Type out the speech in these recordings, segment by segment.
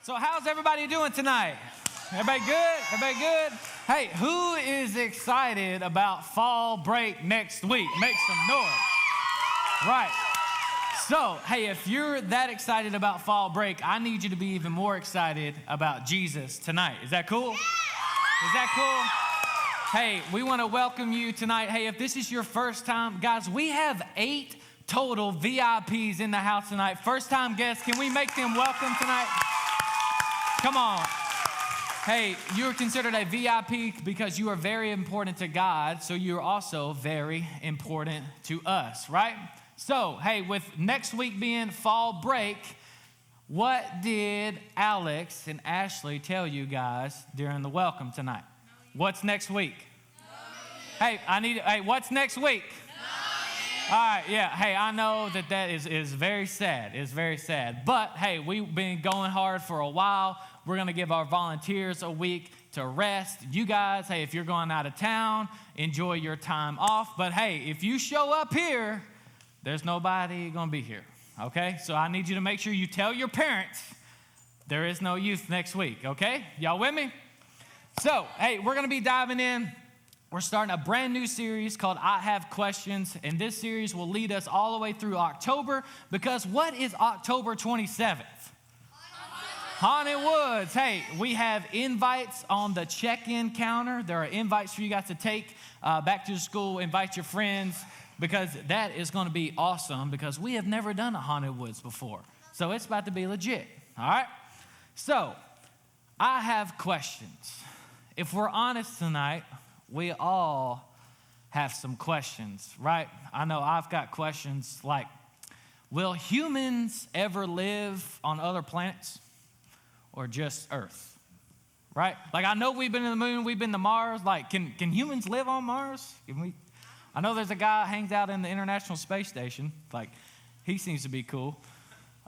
So how's everybody doing tonight? Everybody good? Everybody good? Hey, who is excited about fall break next week? Make some noise. Right. So, hey, if you're that excited about fall break, I need you to be even more excited about Jesus tonight. Is that cool? Is that cool? Hey, we want to welcome you tonight. Hey, if this is your first time, guys, we have 8 total VIPs in the house tonight. First time guests, can we make them welcome tonight? Come on. Hey, you're considered a VIP because you are very important to God, so you're also very important to us, right? So, hey, with next week being fall break, what did Alex and Ashley tell you guys during the welcome tonight? What's next week? Hey, what's next week? All right, yeah. Hey, I know that is very sad. It's very sad. But, hey, we've been going hard for a while. We're going to give our volunteers a week to rest. You guys, hey, if you're going out of town, enjoy your time off. But, hey, if you show up here, there's nobody going to be here, okay? So I need you to make sure you tell your parents there is no youth next week, okay? Y'all with me? So, hey, we're going to be diving in. We're starting a brand new series called I Have Questions, and this series will lead us all the way through October, because what is October 27th? Haunted Woods. Hey, we have invites on the check-in counter. There are invites for you guys to take back to school, invite your friends, because that is going to be awesome, because we have never done a Haunted Woods before. So it's about to be legit, all right? So, I have questions. If we're honest tonight, we all have some questions, right? I know I've got questions like, will humans ever live on other planets or just Earth, right? Like, I know we've been to the moon, we've been to Mars. Like, can humans live on Mars? I know there's a guy who hangs out in the International Space Station. Like, he seems to be cool.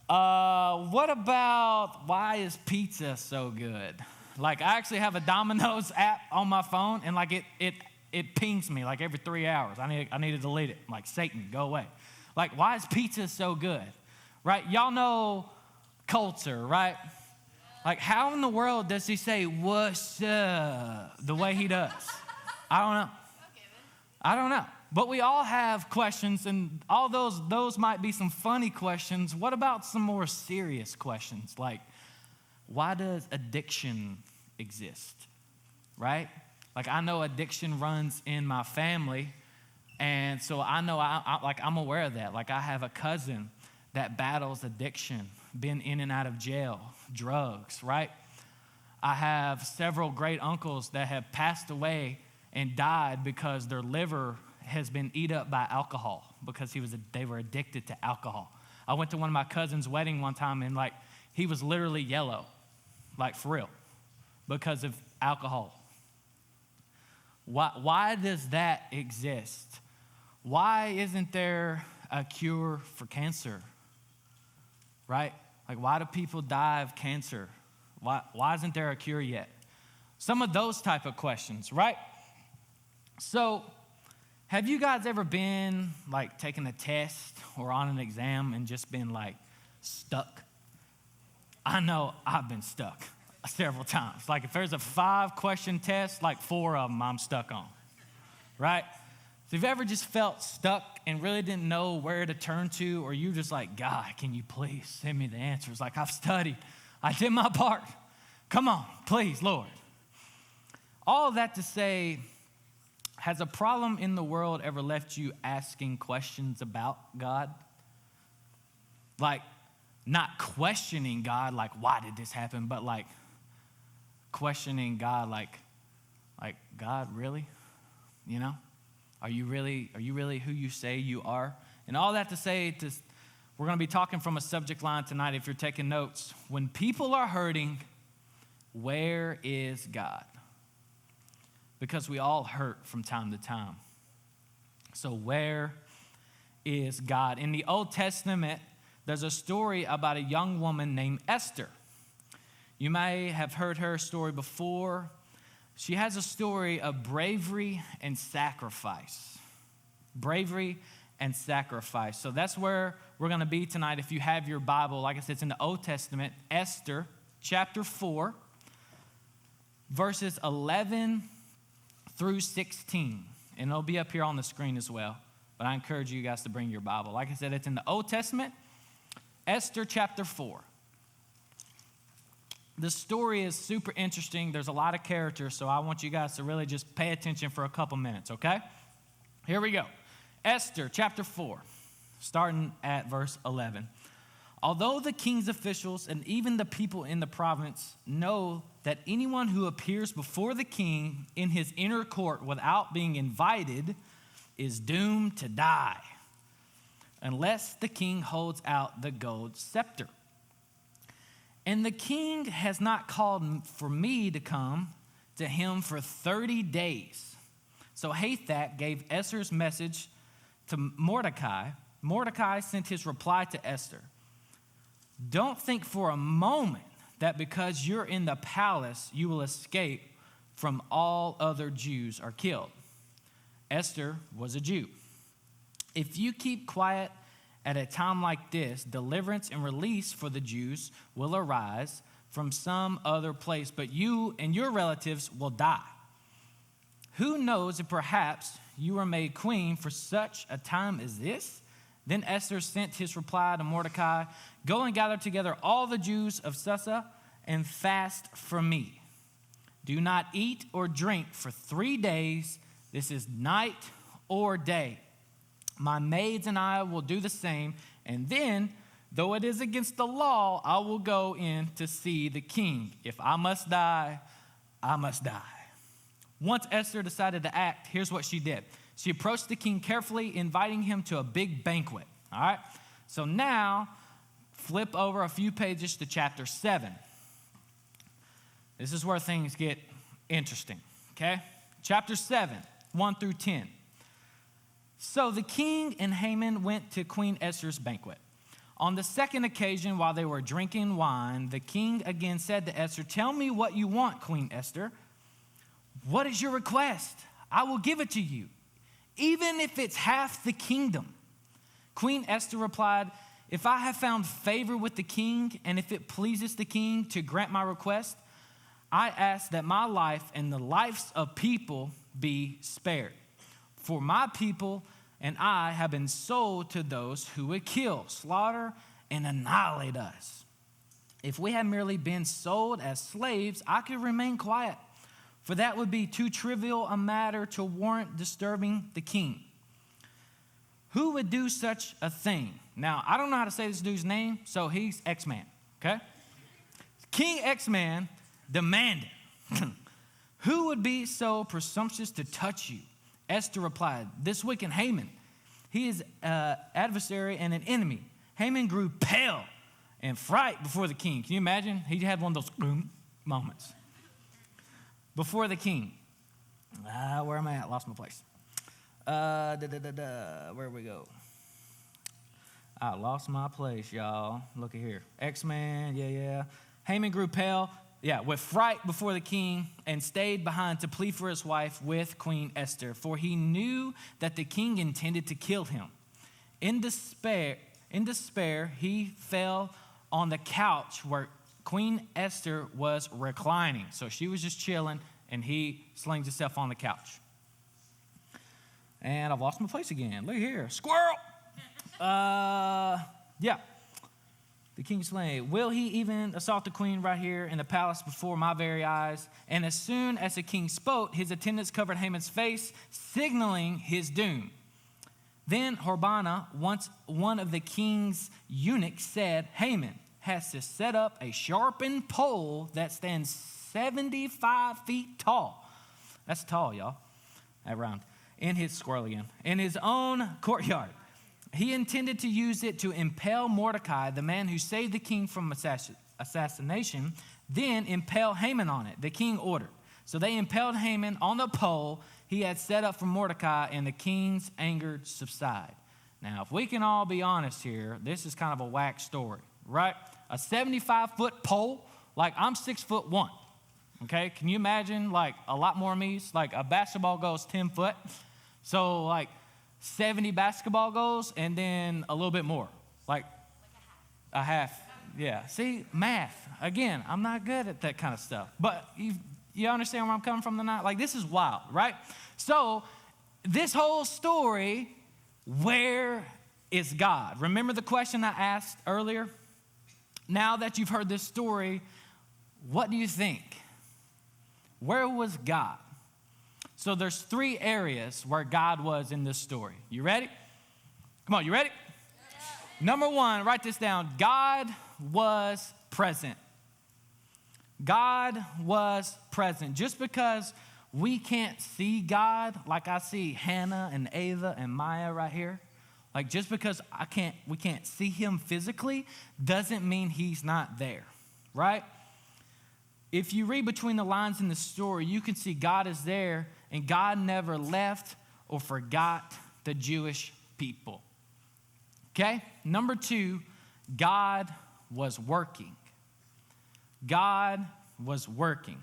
What about, why is pizza so good? Like, I actually have a Domino's app on my phone, and like it pings me like every 3 hours. I need to delete it. I'm like, Satan, go away. Like, why is pizza so good? Right? Y'all know Coulter, right? Like, how in the world does he say what's up the way he does? I don't know. I don't know. But we all have questions, and all those might be some funny questions. What about some more serious questions? Like, why does addiction exist, right? Like, I know addiction runs in my family, and so I know I'm aware of that. Like, I have a cousin that battles addiction, been in and out of jail, drugs, right? I have several great uncles that have passed away and died because their liver has been eat up by alcohol, because they were addicted to alcohol. I went to one of my cousin's wedding one time, and like, he was literally yellow, like for real, because of alcohol. Why does that exist? Why isn't there a cure for cancer? Right? Like, why do people die of cancer? Why isn't there a cure yet? Some of those type of questions, right? So, have you guys ever been like taking a test or on an exam and just been like stuck? I know I've been stuck several times. Like, if there's a 5-question test, like 4 of them I'm stuck on, right? So if you've ever just felt stuck and really didn't know where to turn to, or you just like, God, can you please send me the answers? Like, I've studied. I did my part. Come on, please, Lord. All of that to say, has a problem in the world ever left you asking questions about God? Like, not questioning God, like, why did this happen? But like questioning God, like, God, really? You know? Are you really who you say you are? And all that to say, we're going to be talking from a subject line tonight, if you're taking notes. When people are hurting, where is God? Because we all hurt from time to time. So where is God? In the Old Testament, there's a story about a young woman named Esther. You may have heard her story before. She has a story of bravery and sacrifice. Bravery and sacrifice. So that's where we're going to be tonight. If you have your Bible, like I said, it's in the Old Testament, Esther chapter 4, verses 11 through 16. And it'll be up here on the screen as well. But I encourage you guys to bring your Bible. Like I said, it's in the Old Testament, Esther chapter 4. The story is super interesting. There's a lot of characters, so I want you guys to really just pay attention for a couple minutes, okay? Here we go. Esther chapter 4, starting at verse 11. Although the king's officials and even the people in the province know that anyone who appears before the king in his inner court without being invited is doomed to die, unless the king holds out the gold scepter. And the king has not called for me to come to him for 30 days. So Hathach gave Esther's message to Mordecai. Mordecai sent his reply to Esther. Don't think for a moment that because you're in the palace, you will escape from all other Jews are killed. Esther was a Jew. If you keep quiet at a time like this, deliverance and release for the Jews will arise from some other place, but you and your relatives will die. Who knows if perhaps you were made queen for such a time as this? Then Esther sent his reply to Mordecai, go and gather together all the Jews of Susa and fast for me. Do not eat or drink for 3 days. This is night or day. My maids and I will do the same, and then, though it is against the law, I will go in to see the king. If I must die, I must die. Once Esther decided to act, here's what she did. She approached the king carefully, inviting him to a big banquet. All right? So now, flip over a few pages to chapter 7. This is where things get interesting, okay? Chapter 7, 1 through 10. So the king and Haman went to Queen Esther's banquet. On the second occasion, while they were drinking wine, the king again said to Esther, tell me what you want, Queen Esther. What is your request? I will give it to you, even if it's half the kingdom. Queen Esther replied, if I have found favor with the king, and if it pleases the king to grant my request, I ask that my life and the lives of people be spared. For my people and I have been sold to those who would kill, slaughter, and annihilate us. If we had merely been sold as slaves, I could remain quiet, for that would be too trivial a matter to warrant disturbing the king. Who would do such a thing? Now, I don't know how to say this dude's name, so he's X-Man, okay? King X-Man demanded, who would be so presumptuous to touch you? Esther replied, this wicked Haman. He is an adversary and an enemy. Haman grew pale and fright before the king. Can you imagine? He had one of those moments. Before the king. Where am I at? Lost my place. Where we go? I lost my place, y'all. Look at here. X-Man, yeah. Haman grew pale, with fright before the king, and stayed behind to plead for his wife with Queen Esther, for he knew that the king intended to kill him. In despair, he fell on the couch where Queen Esther was reclining. So she was just chilling, and he slings himself on the couch. And I've lost my place again. Look here. Squirrel! The king slain. Will he even assault the queen right here in the palace before my very eyes? And as soon as the king spoke, his attendants covered Haman's face, signaling his doom. Then Harbona, once one of the king's eunuchs, said, Haman has to set up a sharpened pole that stands 75 feet tall. That's tall, y'all. Around. In his own courtyard. He intended to use it to impale Mordecai, the man who saved the king from assassination, then impale Haman on it, the king ordered. So they impaled Haman on the pole he had set up for Mordecai, and the king's anger subsided. Now, if we can all be honest here, this is kind of a whack story, right? A 75-foot pole, like I'm 6'1", okay? Can you imagine, like, a lot more me's? Like, a basketball goes 10 foot. So, like, 70 basketball goals and then a little bit more, like a half. Yeah, see, math. Again, I'm not good at that kind of stuff. But you understand where I'm coming from tonight? Like, this is wild, right? So, this whole story, where is God? Remember the question I asked earlier? Now that you've heard this story, what do you think? Where was God? So there's 3 areas where God was in this story. You ready? Come on, you ready? Yeah. Number 1, write this down. God was present. God was present. Just because we can't see God, like I see Hannah and Ava and Maya right here, like just because we can't see him physically doesn't mean he's not there, right? If you read between the lines in the story, you can see God is there, and God never left or forgot the Jewish people. Okay? Number 2, God was working. God was working.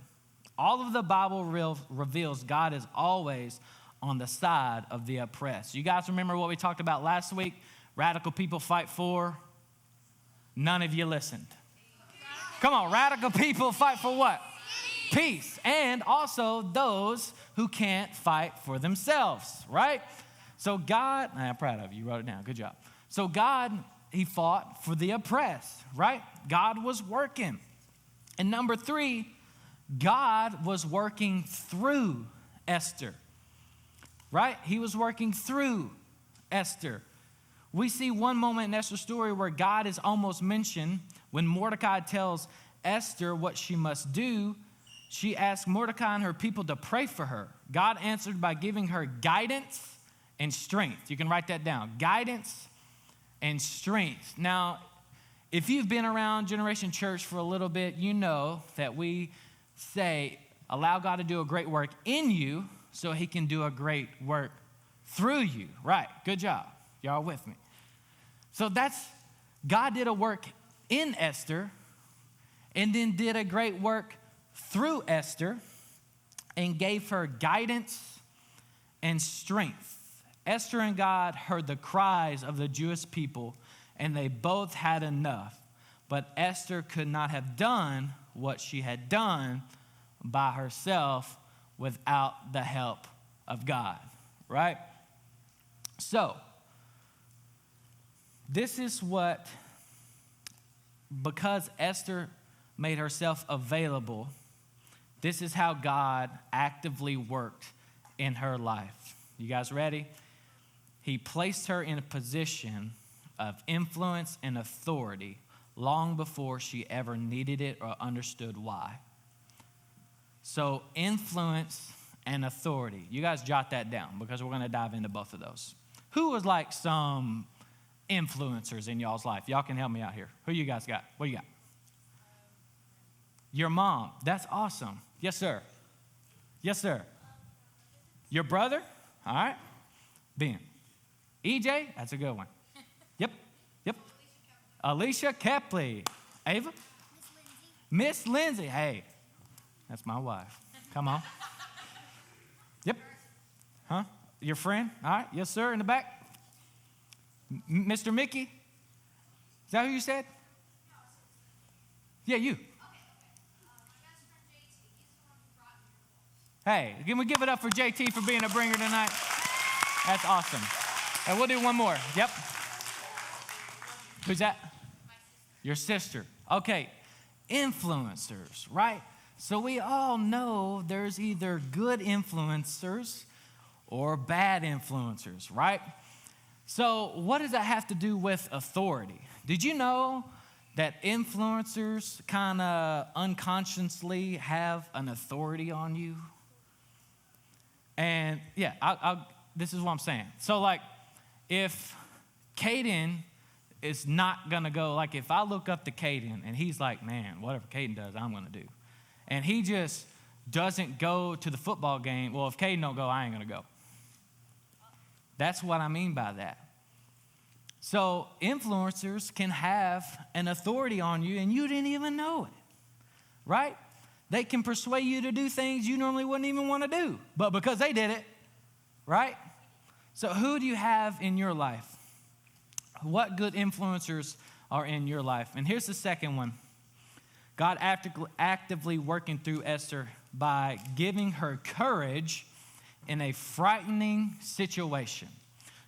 All of the Bible reveals God is always on the side of the oppressed. You guys remember what we talked about last week? Radical people fight for? None of you listened. Come on, radical people fight for what? Peace. And also those who can't fight for themselves, right? So God, I'm proud of you. You wrote it down. Good job. So God, he fought for the oppressed, right? God was working. And number 3, God was working through Esther, right? He was working through Esther. We see one moment in Esther's story where God is almost mentioned when Mordecai tells Esther what she must do. She asked Mordecai and her people to pray for her. God answered by giving her guidance and strength. You can write that down. Guidance and strength. Now, if you've been around Generation Church for a little bit, you know that we say, allow God to do a great work in you so he can do a great work through you. Right, good job. Y'all with me? So God did a work in Esther and then did a great work through Esther and gave her guidance and strength. Esther and God heard the cries of the Jewish people, and they both had enough. But Esther could not have done what she had done by herself without the help of God, right? So, this is because Esther made herself available, this is how God actively worked in her life. You guys ready? He placed her in a position of influence and authority long before she ever needed it or understood why. So influence and authority. You guys jot that down because we're going to dive into both of those. Who was like some influencers in y'all's life? Y'all can help me out here. Who you guys got? What do you got? Your mom. That's awesome. Yes, sir. Yes, sir. Your brother? All right. Ben. EJ? That's a good one. Yep. Alicia Kepley. Ava? Miss Lindsay. Hey, that's my wife. Come on. Yep. Huh? Your friend? All right. Yes, sir. In the back. Mr. Mickey? Is that who you said? Yeah, you. Hey, can we give it up for JT for being a bringer tonight? That's awesome. And we'll do one more. Yep. Who's that? Your sister. Okay. Influencers, right? So we all know there's either good influencers or bad influencers, right? So what does that have to do with authority? Did you know that influencers kind of unconsciously have an authority on you? And yeah, this is what I'm saying. So like if Caden is not going to go, like if I look up to Caden and he's like, man, whatever Caden does, I'm going to do. And he just doesn't go to the football game. Well, if Caden don't go, I ain't going to go. That's what I mean by that. So influencers can have an authority on you and you didn't even know it, right? They can persuade you to do things you normally wouldn't even want to do, but because they did it, right? So who do you have in your life? What good influencers are in your life. And here's the second one. God actively working through Esther by giving her courage in a frightening situation.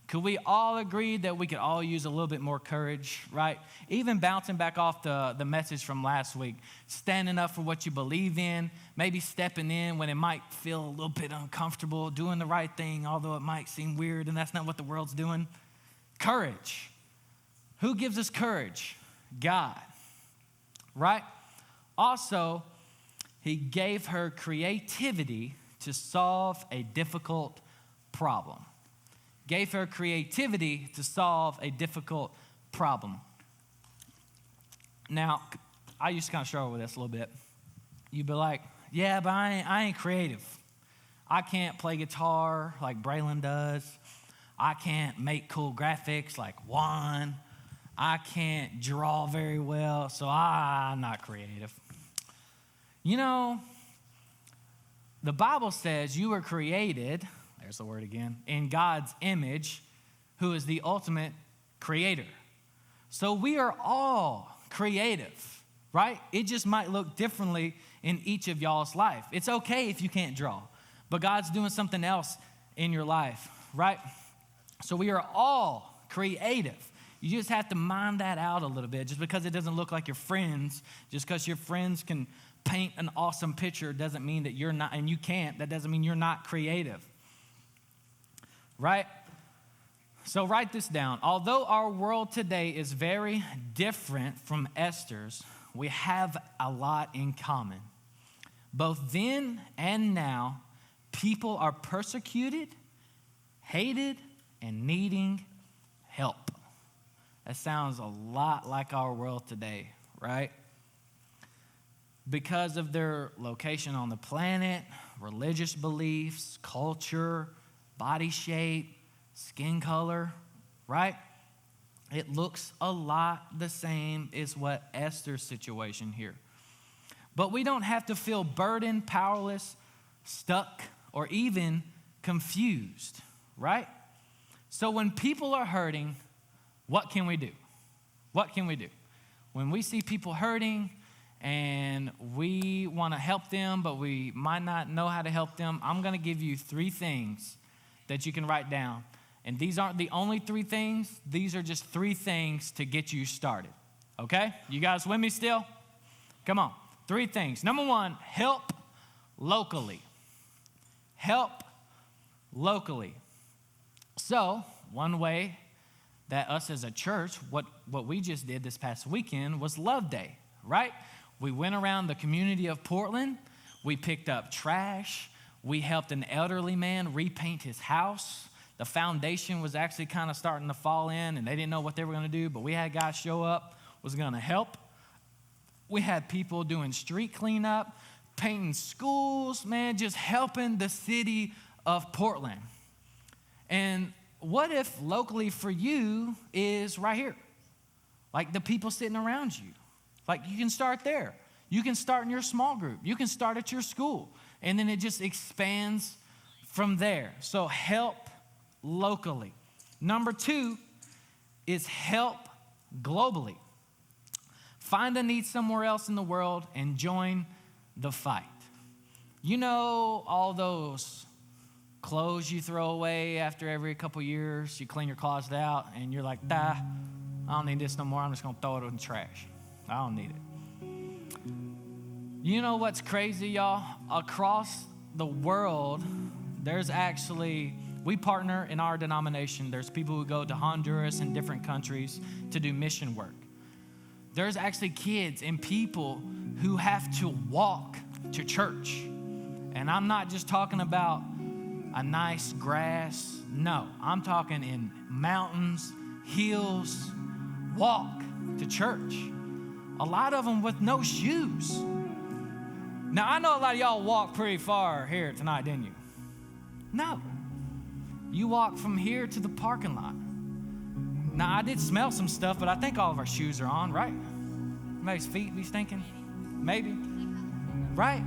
Could we all agree that we could all use a little bit more courage, right? Even bouncing back off the message from last week, standing up for what you believe in, maybe stepping in when it might feel a little bit uncomfortable, doing the right thing, although it might seem weird and that's not what the world's doing. Courage. Who gives us courage? God, right? Also, he gave her creativity to solve a difficult problem. Gave her creativity to solve a difficult problem. Now, I used to kind of struggle with this a little bit. You'd be like, yeah, but I ain't creative. I can't play guitar like Braylon does. I can't make cool graphics like Juan. I can't draw very well, so I'm not creative. You know, the Bible says you were created, there's the word again, in God's image, who is the ultimate creator. So we are all creative, right? It just might look differently in each of y'all's life. It's okay if you can't draw, but God's doing something else in your life, right? So we are all creative. You just have to mind that out a little bit. Just because it doesn't look like your friends, just because your friends can paint an awesome picture doesn't mean that you're not, and you can't, that doesn't mean you're not creative. Right? So write this down. Although our world today is very different from Esther's, we have a lot in common. Both then and now, people are persecuted, hated, and needing help. That sounds a lot like our world today, right? Because of their location on the planet, religious beliefs, culture, body shape, skin color, right? It looks a lot the same as what Esther's situation here. But we don't have to feel burdened, powerless, stuck, or even confused, right? So when people are hurting, what can we do? What can we do? When we see people hurting and we want to help them, but we might not know how to help them, I'm going to give you 3 things that you can write down. And these aren't the only 3 things. These are just 3 things to get you started. Okay? You guys with me still? Come on. 3 things. Number 1, help locally. Help locally. So, one way that us as a church, what we just did this past weekend was Love Day, right? We went around the community of Portland. We picked up trash. We helped an elderly man repaint his house. The foundation was actually kind of starting to fall in, and they didn't know what they were going to do, but we had guys show up, was going to help. We had people doing street cleanup, painting schools, man, just helping the city of Portland. And what if locally for you is right here? Like the people sitting around you. Like you can start there. You can start in your small group. You can start at your school. And then it just expands from there. So help locally. Number 2 is help globally. Find a need somewhere else in the world and join the fight. You know all those clothes you throw away after every couple years, you clean your closet out, and you're like, I don't need this no more. I'm just going to throw it in the trash. I don't need it. You know what's crazy, y'all? Across the world, there's actually, we partner in our denomination. There's people who go to Honduras and different countries to do mission work. There's actually kids and people who have to walk to church. And I'm not just talking about a nice grass. No, I'm talking in mountains, hills, walk to church. A lot of them with no shoes. Now, I know a lot of y'all walked pretty far here tonight, didn't you? No. You walked from here to the parking lot. Now, I did smell some stuff, but I think all of our shoes are on, right? Maybe feet be stinking. Maybe. Right?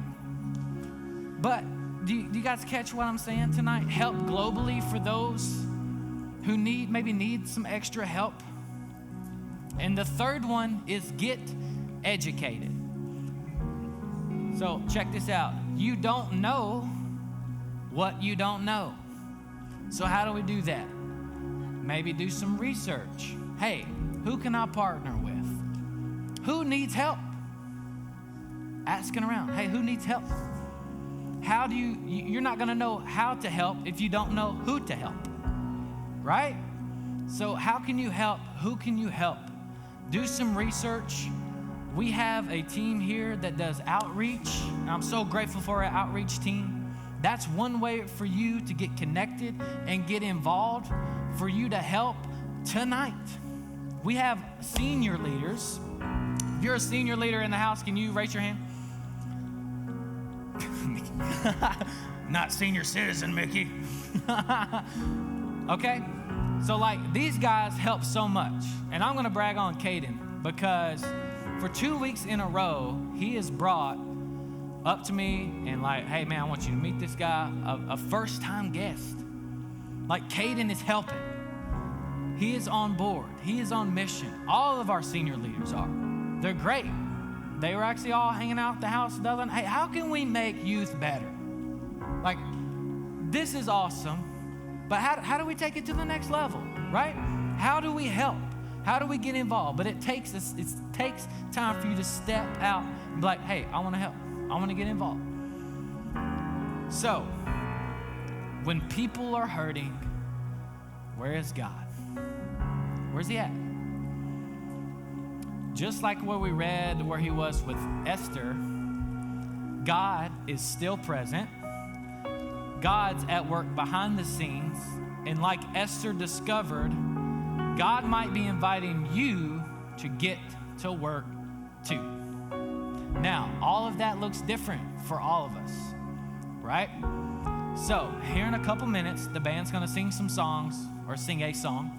But do you guys catch what I'm saying tonight? Help globally for those who need some extra help. And the third one is get educated. So check this out. You don't know what you don't know. So how do we do that? Maybe do some research. Hey, who can I partner with? Who needs help? Asking around. Hey, who needs help? How do you're not going to know how to help if you don't know who to help, right? So how can you help? Who can you help? Do some research. We have a team here that does outreach. I'm so grateful for our outreach team. That's one way for you to get connected and get involved, for you to help tonight. We have senior leaders. If you're a senior leader in the house, can you raise your hand? Not senior citizen, Mickey. Okay, so like these guys help so much. And I'm gonna brag on Caden, because for 2 weeks in a row, he has brought up to me and like, hey man, I want you to meet this guy, a first-time guest. Like Caden is helping. He is on board. He is on mission. All of our senior leaders are. They're great. They were actually all hanging out at the house the other night. Hey, how can we make youth better? Like, this is awesome, but how do we take it to the next level, right? How do we help? How do we get involved? But it takes time for you to step out and be like, hey, I want to help. I want to get involved. So, when people are hurting, where is God? Where's he at? Just like what we read where he was with Esther, God is still present. God's at work behind the scenes. And like Esther discovered, God might be inviting you to get to work too. Now, all of that looks different for all of us, right? So, here in a couple minutes, the band's gonna sing some songs, or sing a song.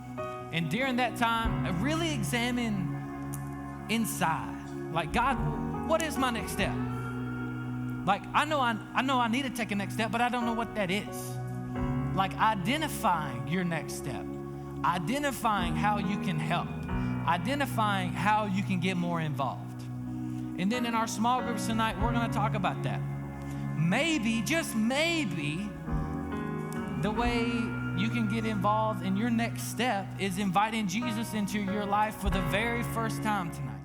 And during that time, really examine inside. Like, God, what is my next step? Like, I know I need to take a next step, but I don't know what that is. Like, identifying your next step, identifying how you can help, identifying how you can get more involved. And then in our small groups tonight, we're going to talk about that. Maybe, just maybe, the way you can get involved in your next step is inviting Jesus into your life for the very first time tonight.